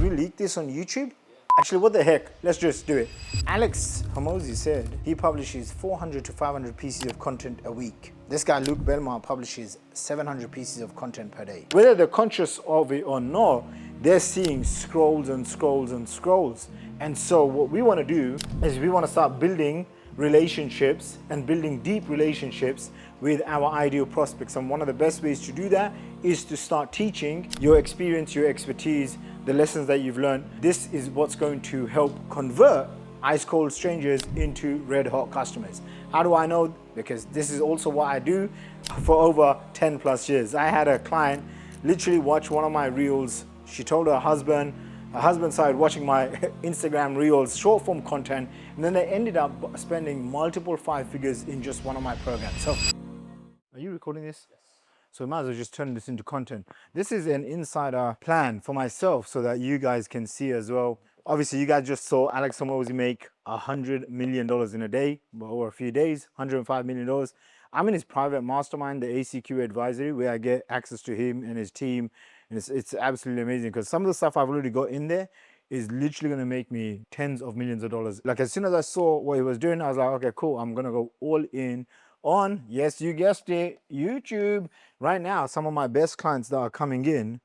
we leak this on YouTube? Actually, what the heck? Let's just do it. Alex Hormozi said he publishes 400 to 500 pieces of content a week. This guy, Luke Belmar, publishes 700 pieces of content per day. Whether they're conscious of it or not, they're seeing scrolls and scrolls and scrolls. And so what we want to do is we want to start building relationships and building deep relationships with our ideal prospects. And one of the best ways to do that is to start teaching your experience, your expertise, the lessons that you've learned. This is what's going to help convert ice cold strangers into red hot customers. How do I know? Because this is also what I do for over 10 plus years. I had a client literally watch one of my reels. She told her husband started watching my Instagram reels, short form content, and then they ended up spending multiple 5 figures in just one of my programs. So, are you recording this? Yes. So we might as well just turn this into content. This is an insider plan for myself so that you guys can see as well. Obviously, you guys just saw Alex Hormozi make $100 million in a day, over a few days, $105 million. I'm in his private mastermind, the ACQ Advisory, where I get access to him and his team. And it's absolutely amazing because some of the stuff I've already got in there is literally going to make me tens of millions of dollars. Like as soon as I saw what he was doing, I was like, okay, cool. I'm going to go all in on, yes, you guessed it, YouTube. Right now, some of my best clients that are coming in,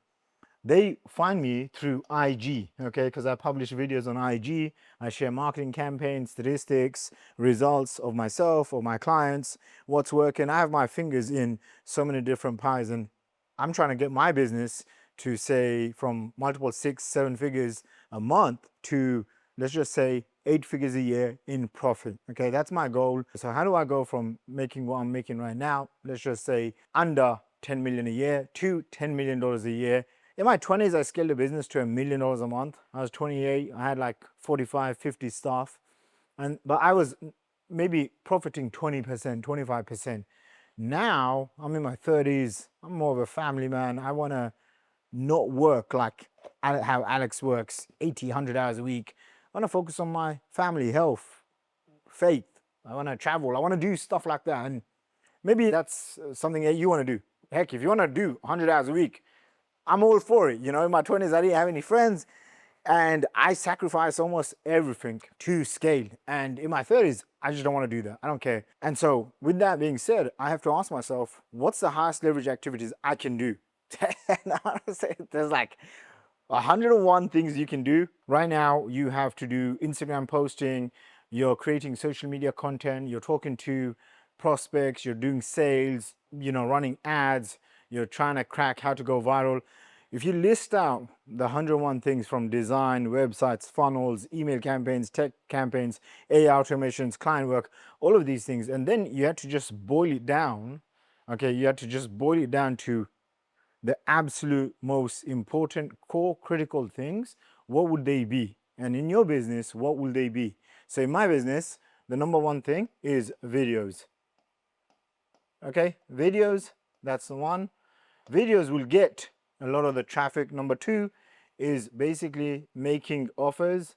they find me through IG, okay? Because I publish videos on IG. I share marketing campaigns, statistics, results of myself or my clients, what's working. I have my fingers in so many different pies, and I'm trying to get my business to say from multiple 6, 7 figures a month to, let's just say, 8 figures a year in profit. Okay, that's my goal. So how do I go from making what I'm making right now, let's just say under 10 million a year to $10 million a year? In my 20s, I scaled the business to $1 million a month. I was 28, I had like 45, 50 staff. But I was maybe profiting 20%, 25%. Now I'm in my 30s, I'm more of a family man. I want to not work like how Alex works 80, 100 hours a week. I want to focus on my family, health, faith. I want to travel. I want to do stuff like that. And maybe that's something that you want to do. Heck, if you want to do 100 hours a week, I'm all for it. You know, in my 20s, I didn't have any friends and I sacrificed almost everything to scale. And in my 30s, I just don't want to do that. I don't care. And so with that being said, I have to ask myself, what's the highest leverage activities I can do? And honestly, there's like 101 things you can do. Right now, you have to do Instagram posting, you're creating social media content, you're talking to prospects, you're doing sales, you know, running ads, you're trying to crack how to go viral. If you list out the 101 things from design, websites, funnels, email campaigns, tech campaigns, AI automations, client work, all of these things, and then you had to just boil it down, okay, you had to just boil it down to the absolute most important core critical things, what would they be? And in your business, what will they be? So in my business, the number one thing is videos. Okay, videos, that's the one. Videos will get a lot of the traffic. Number two is basically making offers.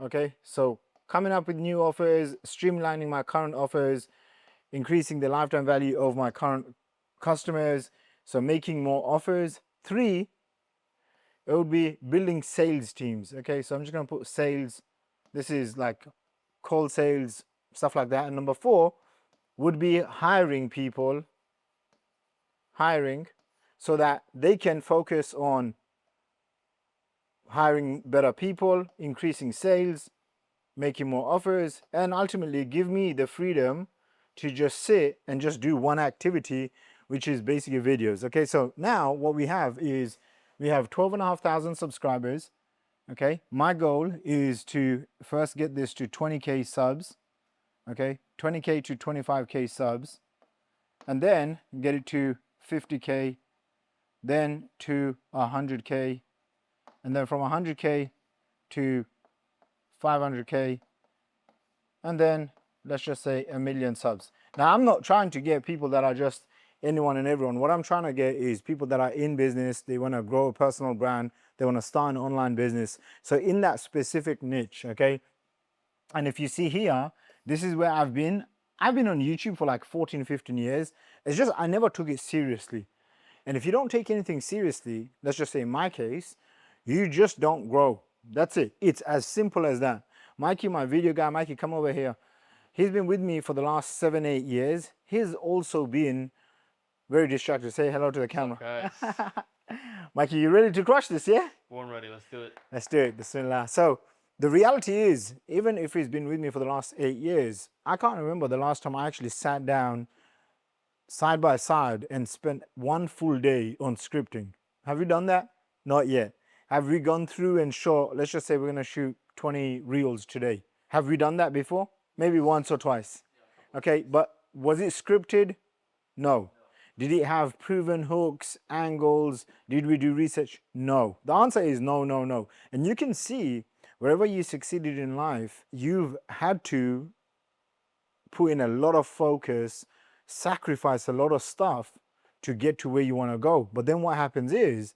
Okay, so coming up with new offers, streamlining my current offers, increasing the lifetime value of my current customers. So making more offers. 3, it would be building sales teams. Okay, so I'm just going to put sales. This is like call sales, stuff like that. And number 4 would be hiring people, so that they can focus on hiring better people, increasing sales, making more offers, and ultimately give me the freedom to just sit and just do one activity, which is basically videos. Okay, so now what we have is we have 12,500 subscribers. Okay, my goal is to first get this to 20K subs. Okay, 20K to 25K subs, and then get it to 50K, then to 100K, and then from 100K to 500K, and then let's just say 1 million subs. Now, I'm not trying to get people that are just anyone and everyone. What I'm trying to get is people that are in business, they want to grow a personal brand, they want to start an online business. So in that specific niche, okay? And if you see here, this is where I've been. I've been on YouTube for like 14, 15 years. It's just I never took it seriously. And if you don't take anything seriously, let's just say in my case, You just don't grow. That's it. It's as simple as that. Mikey, my video guy, Mikey, come over here. He's been with me for the last 7, 8 years. He's also been very distracted. Say hello to the camera. Okay. Mikey, you ready to crush this, yeah? Born ready. Let's do it. Let's do it. Bismillah. So the reality is, even if he's been with me for the last 8 years, I can't remember the last time I actually sat down side by side and spent one full day on scripting. Have you done that? Not yet. Have we gone through and shot, let's just say we're going to shoot 20 reels today. Have we done that before? Maybe once or twice. Okay, but was it scripted? No. Did it have proven hooks, angles? Did we do research? No. The answer is no, no, no. And you can see wherever you succeeded in life, you've had to put in a lot of focus, sacrifice a lot of stuff to get to where you want to go. But then what happens is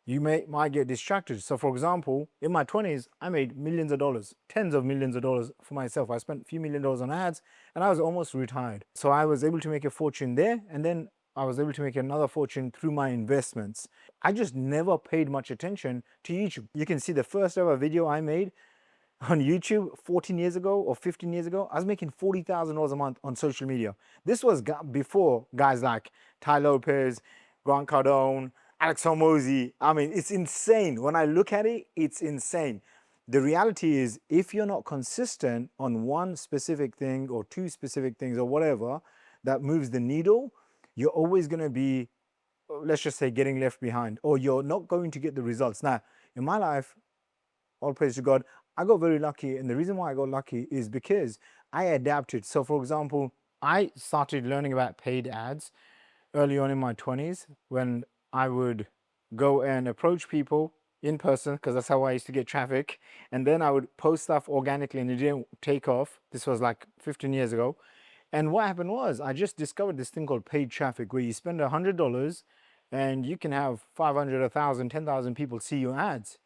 you might get distracted. So for example, in my 20s, I made millions of dollars, tens of millions of dollars for myself. I spent a few $1,000,000 on ads and I was almost retired. So I was able to make a fortune there, and then I was able to make another fortune through my investments. I just never paid much attention to YouTube. You can see the first ever video I made on YouTube 14 years ago or 15 years ago, I was making $40,000 a month on social media. This was before guys like Ty Lopez, Grant Cardone, Alex Hormozi. I mean, it's insane. When I look at it, it's insane. The reality is, if you're not consistent on one specific thing or two specific things or whatever that moves the needle, you're always going to be, let's just say, getting left behind, or you're not going to get the results. Now, in my life, all praise to God, I got very lucky. And the reason why I got lucky is because I adapted. So for example, I started learning about paid ads early on in my 20s when I would go and approach people in person, because that's how I used to get traffic. And then I would post stuff organically and it didn't take off. This was like 15 years ago. And what happened was I just discovered this thing called paid traffic, where you spend $100 and you can have 500, 1,000, 10,000 people see your ads.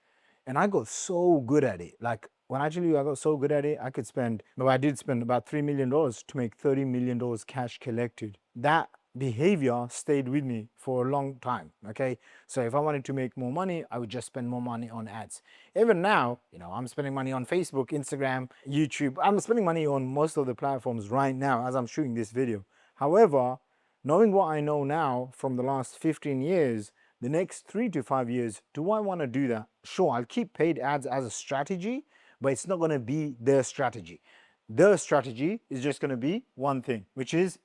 And I got so good at it. Like when I tell you I got so good at it, I did spend about $3 million to make $30 million cash collected. That behavior stayed with me for a long time, okay? So if I wanted to make more money, I would just spend more money on ads. Even now, I'm spending money on Facebook, Instagram, YouTube. I'm spending money on most of the platforms right now as I'm shooting this video. However, knowing what I know now from the last 15 years, the next 3 to 5 years, do I want to do that? Sure, I'll keep paid ads as a strategy, but it's not going to be their strategy. Their strategy is just going to be one thing, which is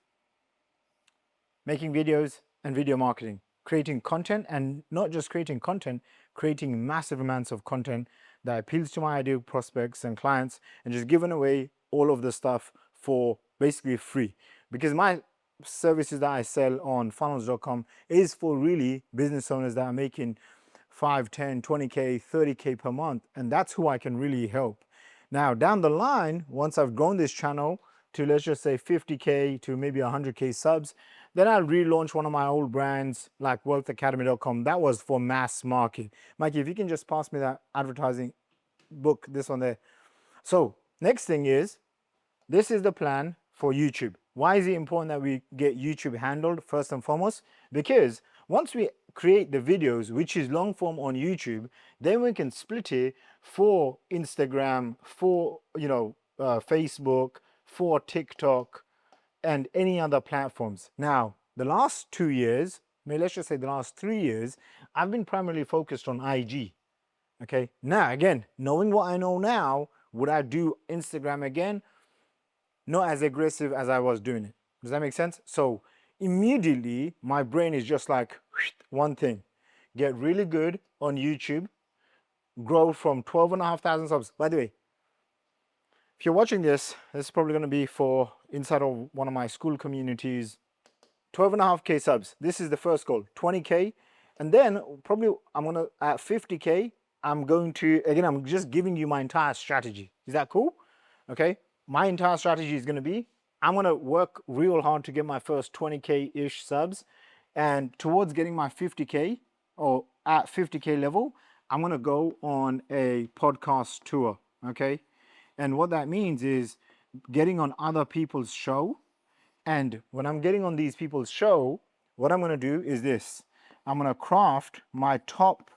making videos and video marketing, creating content, and not just creating content, creating massive amounts of content that appeals to my ideal prospects and clients, and just giving away all of the stuff for basically free. Because my services that I sell on funnels.com is for really business owners that are making 5, 10, 20K, 30K per month. And that's who I can really help. Now, down the line, once I've grown this channel to, let's just say 50K to maybe 100K subs, then I'll relaunch one of my old brands like wealthacademy.com. That was for mass market. Mikey, if you can just pass me that advertising book, this one there. So next thing is, this is the plan for YouTube. Why is it important that we get YouTube handled first and foremost? Because once we create the videos, which is long form on YouTube, then we can split it for Instagram, for Facebook, for TikTok, and any other platforms. Now, the last 2 years, maybe let's just say the last 3 years, I've been primarily focused on IG. Okay. Now, again, knowing what I know now, would I do Instagram again? Not as aggressive as I was doing it. Does that make sense? So immediately my brain is just like one thing: get really good on YouTube, grow from 12,500 subs. By the way, if you're watching this, this is probably going to be for inside of one of my school communities. 12.5K subs. This is the first goal. 20K. And then probably I'm going to, at 50K, I'm going to, again, I'm just giving you my entire strategy. Is that cool? Okay. My entire strategy is going to be, I'm going to work real hard to get my first 20K-ish subs. And towards getting my 50K, or at 50K level, I'm going to go on a podcast tour. Okay. And what that means is getting on other people's show. And when I'm getting on these people's show, what I'm going to do is this. I'm going to craft my top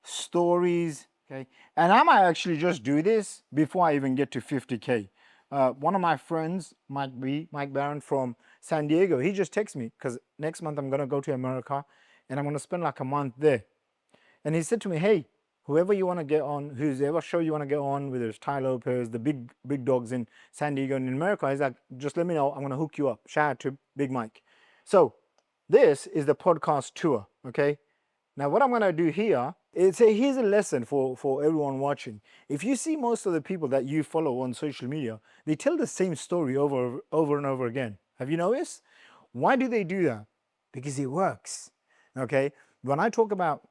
stories, okay? And I might actually just do this before I even get to 50K. One of my friends, Mike Barron from San Diego, he just texted me because next month I'm gonna go to America and I'm gonna spend like a month there. And he said to me, hey, whoever you want to get on, whoever show you want to get on, whether it's Ty Lopez, the big dogs in San Diego and in America, he's like, just let me know, I'm gonna hook you up. Shout out to Big Mike. So this is the podcast tour, okay? Now what I'm gonna do here is here's a lesson for everyone watching. If you see most of the people that you follow on social media, they tell the same story over and over again. Have you noticed? Why do they do that? Because it works, okay? When I talk about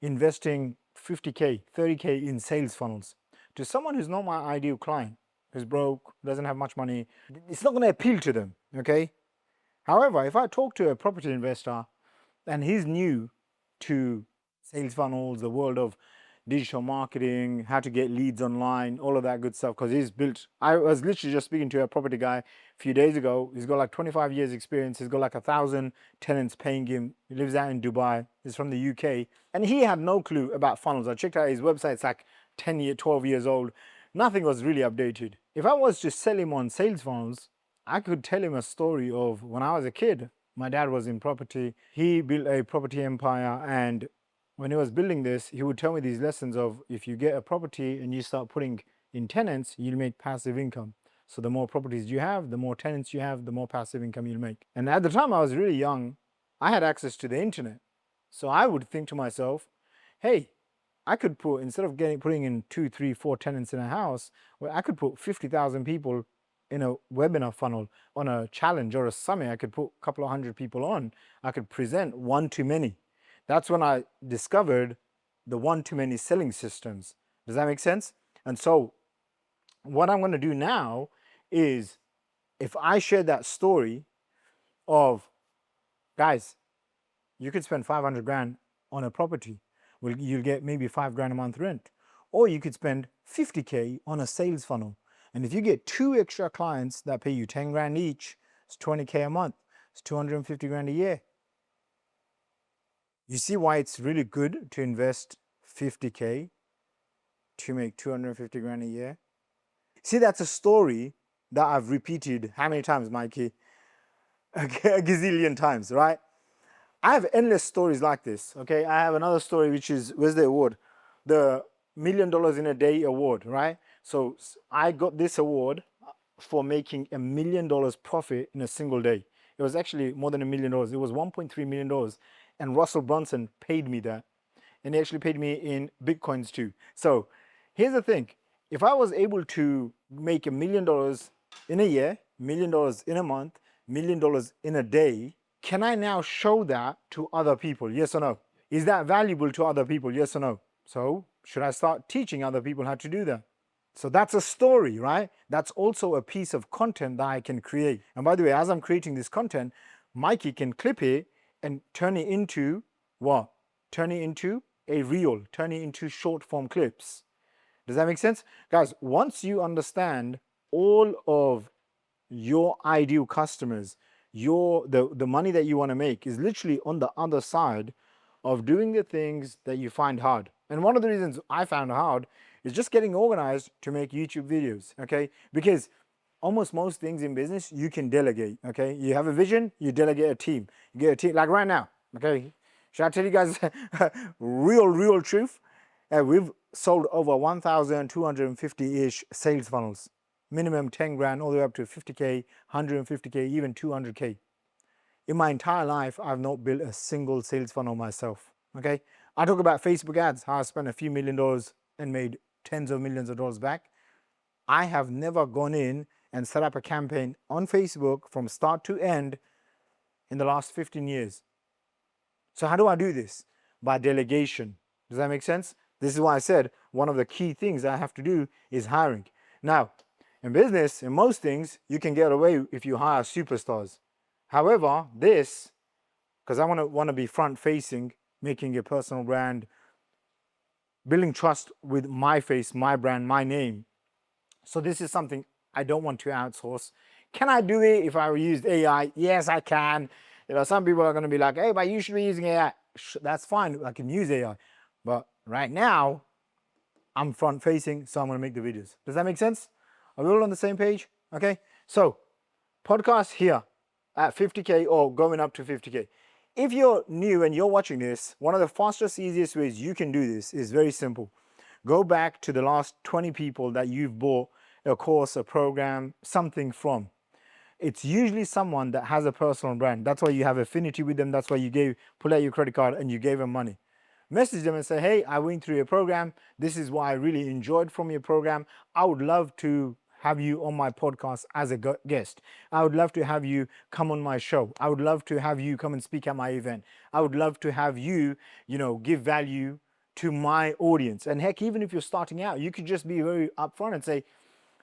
investing 50K, 30K in sales funnels to someone who's not my ideal client, who's broke, doesn't have much money, it's not going to appeal to them, okay? However, if I talk to a property investor and he's new to sales funnels, the world of digital marketing, how to get leads online, all of that good stuff, because he's built, I was literally just speaking to a property guy a few days ago. He's got like 25 years experience. He's got like 1,000 tenants paying him. He lives out in Dubai. He's from the UK. And he had no clue about funnels. I checked out his website. It's like 12 years old. Nothing was really updated. If I was to sell him on sales funnels, I could tell him a story of when I was a kid. My dad was in property. He built a property empire, and when he was building this, he would tell me these lessons of if you get a property and you start putting in tenants, you'll make passive income. So the more properties you have, the more tenants you have, the more passive income you'll make. And at the time I was really young, I had access to the internet. So I would think to myself, hey, I could put, instead of putting in 2, 3, 4 tenants in a house, well, I could put 50,000 people in a webinar funnel on a challenge or a summit. I could put a couple of hundred people on. I could present one to many. That's when I discovered the one-to-many selling systems. Does that make sense? And so what I'm going to do now is, if I share that story of, guys, you could spend 500 grand on a property. Well, you'll get maybe 5 grand a month rent. Or you could spend 50K on a sales funnel. And if you get 2 extra clients that pay you 10 grand each, it's 20K a month. It's 250 grand a year. You see why it's really good to invest 50K to make 250 grand a year? See, that's a story that I've repeated how many times, Mikey? A gazillion times, right? I have endless stories like this, okay? I have another story which is, where's the award? The $1 million in a day award, right? So I got this award for making $1 million profit in a single day. It was actually more than $1 million. It was $1.3 million. And Russell Brunson paid me that. And he actually paid me in Bitcoins too. So here's the thing. If I was able to make $1 million in a year, $1 million in a month, $1 million in a day, can I now show that to other people? Yes or no? Is that valuable to other people? Yes or no? So should I start teaching other people how to do that? So that's a story, right? That's also a piece of content that I can create. And by the way, as I'm creating this content, Mikey can clip it and turn it into what? Turn it into a reel, turn it into short form clips. Does that make sense? Guys, once you understand all of your ideal customers, the money that you want to make is literally on the other side of doing the things that you find hard. And one of the reasons I found hard is just getting organized to make YouTube videos, okay? Because almost most things in business you can delegate, okay? You have a vision, you delegate a team. You get a team, like right now, okay? Should I tell you guys real truth? We've sold over 1,250-ish sales funnels. Minimum 10 grand all the way up to 50K, 150K, even 200K. In my entire life, I've not built a single sales funnel myself, okay? I talk about Facebook ads, how I spent a few $1 million and made tens of millions of dollars back. I have never gone in and set up a campaign on Facebook from start to end in the last 15 years. So how do I do this? By delegation. Does that make sense? This is why I said one of the key things I have to do is hiring. Now, in business, in most things, you can get away if you hire superstars. However, this, because I want to be front facing, making a personal brand, building trust with my face, my brand, my name. So this is something I don't want to outsource. Can I do it if I used AI? Yes, I can. You know, some people are going to be like, hey, but you should be using AI. That's fine. I can use AI. But Right now, I'm front facing, so I'm going to make the videos. Does that make sense? Are we all on the same page? Okay. So, podcast here at 50K or going up to 50K. If you're new and you're watching this, one of the fastest, easiest ways you can do this is very simple. Go back to the last 20 people that you've bought a course, a program, something from. It's usually someone that has a personal brand. That's why you have affinity with them. That's why you pull out your credit card and you gave them money. Message them and say, hey, I went through your program. This is what I really enjoyed from your program. I would love to have you on my podcast as a guest. I would love to have you come on my show. I would love to have you come and speak at my event. I would love to have you, give value to my audience. And heck, even if you're starting out, you could just be very upfront and say,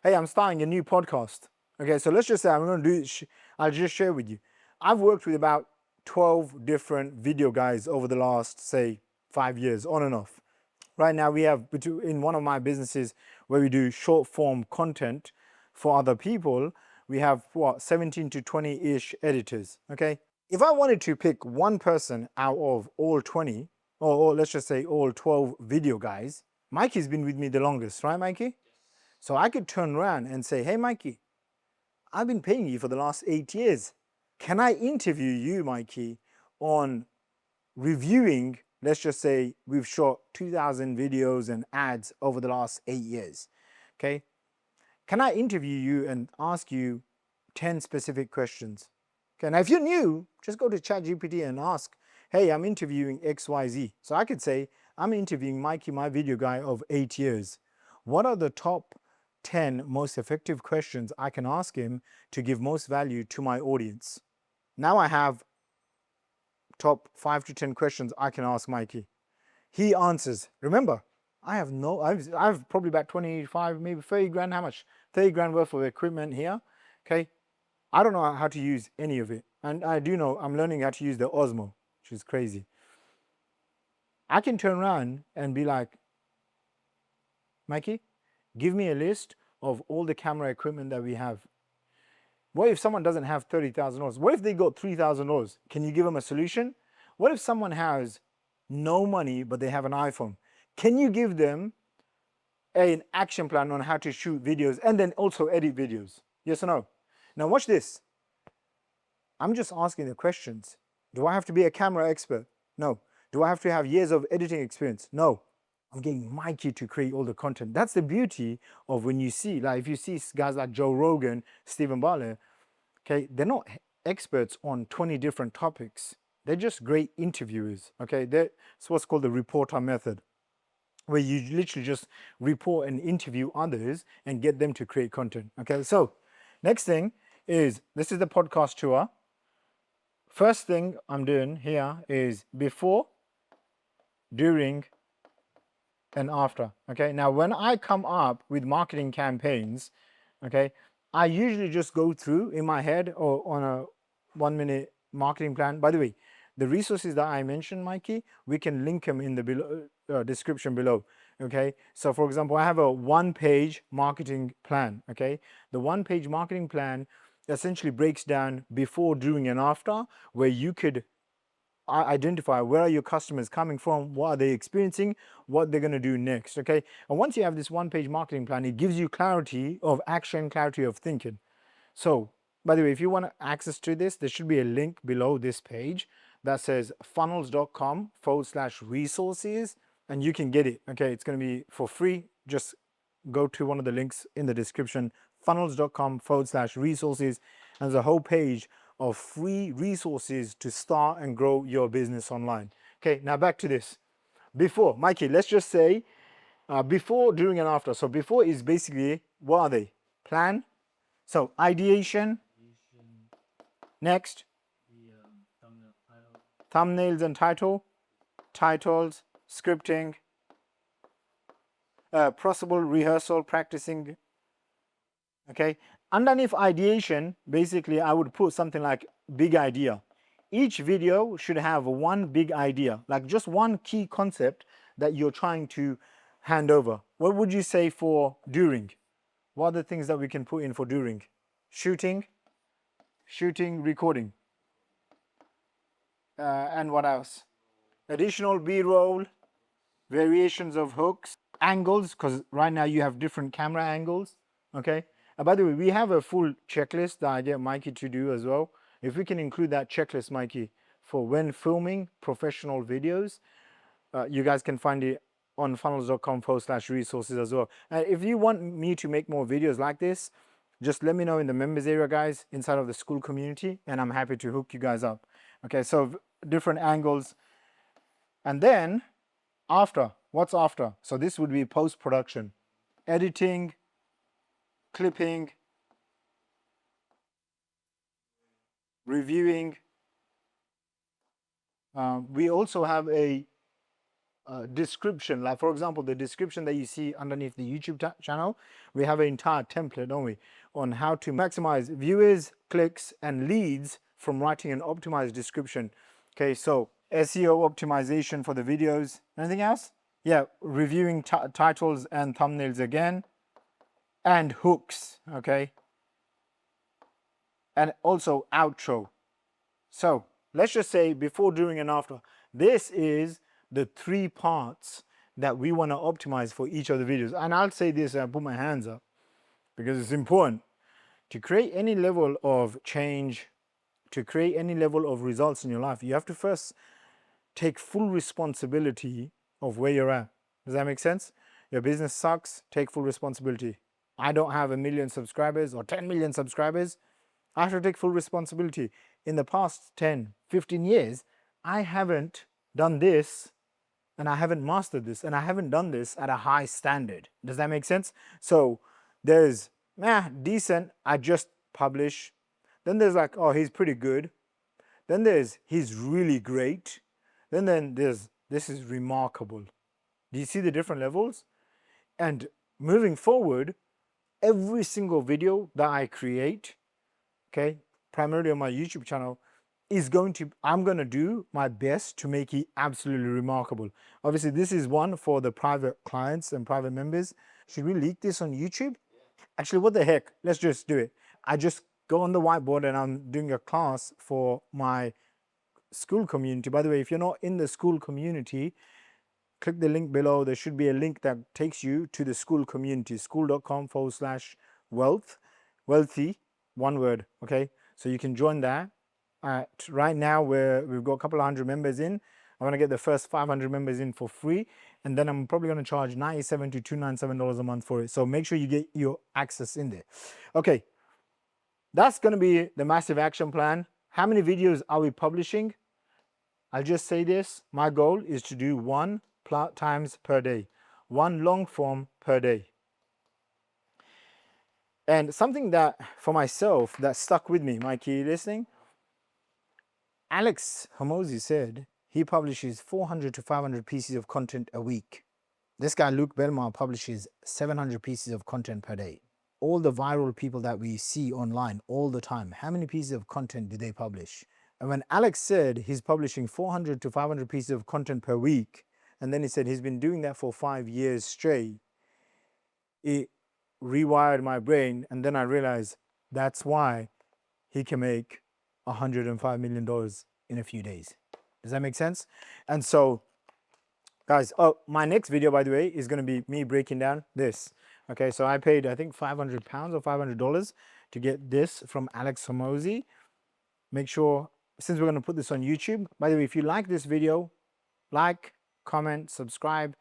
hey, I'm starting a new podcast. Okay, so let's just say I'm going to do, I'll just share with you. I've worked with about 12 different video guys over the last, say, 5 years, on and off. Right now, we have, in one of my businesses where we do short form content for other people, we have 17 to 20-ish editors, okay? If I wanted to pick one person out of all 20, or let's just say all 12 video guys, Mikey's been with me the longest, right, Mikey? So I could turn around and say, hey, Mikey, I've been paying you for the last 8 years. Can I interview you, Mikey, on reviewing, let's just say we've shot 2,000 videos and ads over the last 8 years, okay? Can I interview you and ask you 10 specific questions? Okay, now if you're new, just go to ChatGPT and ask, hey, I'm interviewing XYZ. So I could say, I'm interviewing Mikey, my video guy of 8 years. What are the top 10 most effective questions I can ask him to give most value to my audience? Now I have top 5 to 10 questions I can ask Mikey. He answers. Remember, I've probably about 25, maybe 30 grand. How much? 30 grand worth of equipment here. Okay. I don't know how to use any of it. And I do know I'm learning how to use the Osmo, which is crazy. I can turn around and be like, Mikey, give me a list of all the camera equipment that we have. What if someone doesn't have $30,000? What if they got $3,000? Can you give them a solution? What if someone has no money, but they have an iPhone? Can you give them an action plan on how to shoot videos and then also edit videos? Yes or no? Now watch this. I'm just asking the questions. Do I have to be a camera expert? No. Do I have to have years of editing experience? No. I'm getting Mikey to create all the content. That's the beauty of when you see, like if you see guys like Joe Rogan, Stephen Butler, okay, they're not experts on 20 different topics. They're just great interviewers, okay? It's what's called the reporter method, where you literally just report and interview others and get them to create content, okay? So next thing is, this is the podcast tour. First thing I'm doing here is before, during, and after, okay? Now, when I come up with marketing campaigns, okay, I usually just go through in my head or on a 1-minute marketing plan. By the way, the resources that I mentioned, Mikey, we can link them in the description below, okay? So for example, I have a 1-page marketing plan, okay? The 1-page marketing plan essentially breaks down before, during, and after, where you could identify where are your customers coming from, what are they experiencing, what they're going to do next, okay? And once you have this 1-page marketing plan, it gives you clarity of action, clarity of thinking. So, by the way, if you want access to this, there should be a link below this page that says funnels.com/resources, and you can get it, okay? It's going to be for free. Just go to one of the links in the description, funnels.com/resources, and there's a whole page of free resources to start and grow your business online. Okay, now back to this. Before, Mikey, let's just say before, during, and after. So before is basically, what are they? Plan. So ideation. Next. Thumbnails and title. Titles, scripting, possible rehearsal, practicing. Okay, underneath ideation, basically I would put something like big idea. Each video should have one big idea, like just one key concept that you're trying to hand over. What would you say for during? What are the things that we can put in for during? Shooting, recording. And what else? Additional B-roll, variations of hooks, angles, because right now you have different camera angles. Okay. And by the way, we have a full checklist that I get Mikey to do as well. If we can include that checklist, Mikey, for when filming professional videos, you guys can find it on funnels.com/resources as well. And if you want me to make more videos like this, just let me know in the members area, guys, inside of the school community, and I'm happy to hook you guys up. Okay, so different angles. And then after, what's after? So this would be post-production, editing, clipping, reviewing. We also have a description, like for example, the description that you see underneath the YouTube channel, we have an entire template, don't we, on how to maximize viewers, clicks, and leads from writing an optimized description. Okay, so SEO optimization for the videos. Anything else? Yeah, reviewing titles and thumbnails again, and hooks, okay, and also outro. So let's just say before, during, and after. This is the 3 parts that we want to optimize for each of the videos. And I'll say this and I put my hands up because it's important. To create any level of change, to create any level of results in your life, you have to first take full responsibility of where you're at. Does that make sense? Your business sucks, take full responsibility. I don't have 1 million subscribers or 10 million subscribers. I have to take full responsibility. In the past 10, 15 years, I haven't done this, and I haven't mastered this, and I haven't done this at a high standard. Does that make sense? So there's decent, I just publish. Then there's like, oh, he's pretty good. Then there's, he's really great. Then there's, this is remarkable. Do you see the different levels? And moving forward, every single video that I create, okay, primarily on my YouTube channel, is going to, I'm going to do my best to make it absolutely remarkable. Obviously, this is one for the private clients and private members. Should we leak this on YouTube? Actually, what the heck? Let's just do it. I just go on the whiteboard and I'm doing a class for my school community. By the way, if you're not in the school community, click the link below. There should be a link that takes you to the school community, school.com/wealth, wealthy, one word, okay? So you can join that. Right now, we've got a couple of hundred members in. I want to get the first 500 members in for free, and then I'm probably going to charge $97 to $297 a month for it. So make sure you get your access in there. Okay, that's going to be the massive action plan. How many videos are we publishing? I'll just say this. My goal is to do 1 times per day, 1 long form per day. And something that, for myself, that stuck with me, Mikey, listening? Hormozi said he publishes 400 to 500 pieces of content a week. This guy, Luke Belmar, publishes 700 pieces of content per day. All the viral people that we see online all the time, how many pieces of content do they publish? And when Alex said he's publishing 400 to 500 pieces of content per week, and then he said he's been doing that for 5 years straight, it rewired my brain, and then I realized that's why he can make $105 million in a few days. Does that make sense? And so, guys, oh, my next video, by the way, is going to be me breaking down this. Okay, so I paid, I think, £500 or $500 to get this from Hormozi. Make sure, since we're going to put this on YouTube, by the way, if you like this video, like, comment, subscribe.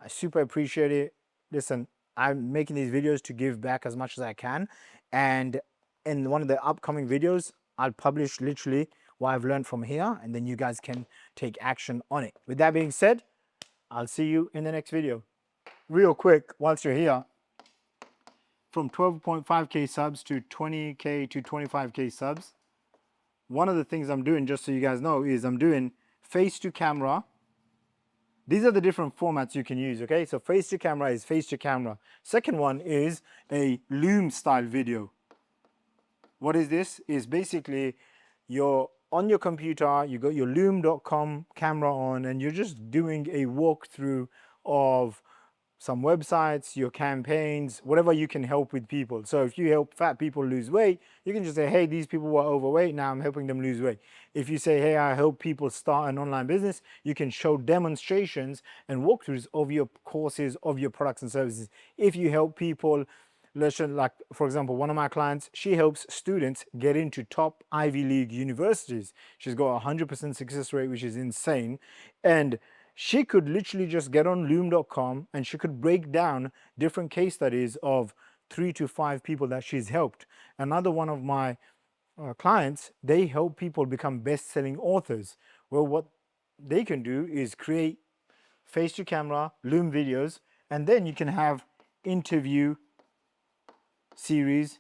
I super appreciate it. Listen, I'm making these videos to give back as much as I can. And in one of the upcoming videos, I'll publish literally what I've learned from here, and then you guys can take action on it. With that being said, I'll see you in the next video. Real quick, whilst you're here, from 12.5K subs to 20K to 25K subs, one of the things I'm doing, just so you guys know, is I'm doing face to camera. These are the different formats you can use, okay? So face to camera is face to camera. Second one is a loom style video. What is this? Is basically you're on your computer, you got your loom.com camera on, and you're just doing a walkthrough of some websites, your campaigns, whatever you can help with people. So if you help fat people lose weight, you can just say, hey, these people were overweight, now I'm helping them lose weight. If you say, hey, I help people start an online business, you can show demonstrations and walkthroughs of your courses, of your products and services. If you help people, like for example, one of my clients, she helps students get into top Ivy League universities. She's got a 100% success rate, which is insane. And she could literally just get on loom.com and she could break down different case studies of 3 to 5 people that she's helped. Another one of my clients, they help people become best-selling authors. Well, what they can do is create face to camera Loom videos, and then you can have interview series.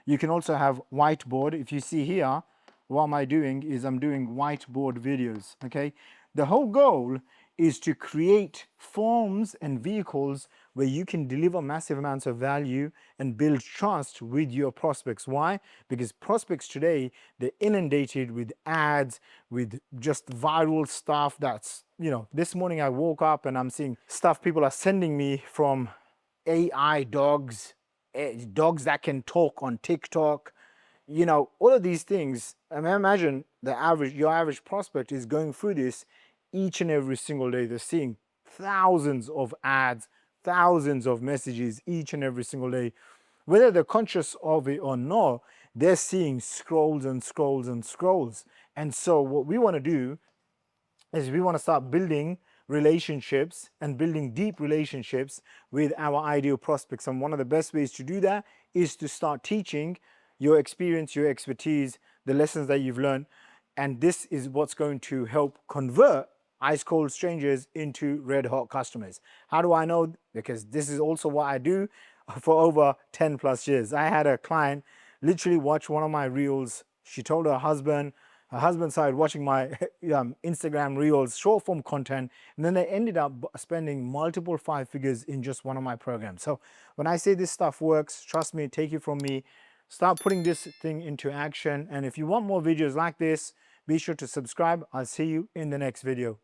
You can also have whiteboard. If you see here, what am I doing is I'm doing whiteboard videos, okay? The whole goal is to create forms and vehicles where you can deliver massive amounts of value and build trust with your prospects. Why? Because prospects today, they're inundated with ads, with just viral stuff that's, this morning I woke up and I'm seeing stuff people are sending me from AI dogs, dogs that can talk on TikTok, all of these things. I mean, imagine your average prospect is going through this each and every single day. They're seeing thousands of ads, thousands of messages each and every single day. Whether they're conscious of it or not, they're seeing scrolls and scrolls and scrolls. And so what we want to do is we want to start building relationships and building deep relationships with our ideal prospects. And one of the best ways to do that is to start teaching your experience, your expertise, the lessons that you've learned. And this is what's going to help convert ice cold strangers into red hot customers. How do I know? Because this is also what I do for over 10 plus years. I had a client literally watch one of my reels. She told her husband started watching my Instagram reels, short form content, and then they ended up spending multiple 5 figures in just one of my programs. So when I say this stuff works, trust me, take it from me, start putting this thing into action. And if you want more videos like this, be sure to subscribe. I'll see you in the next video.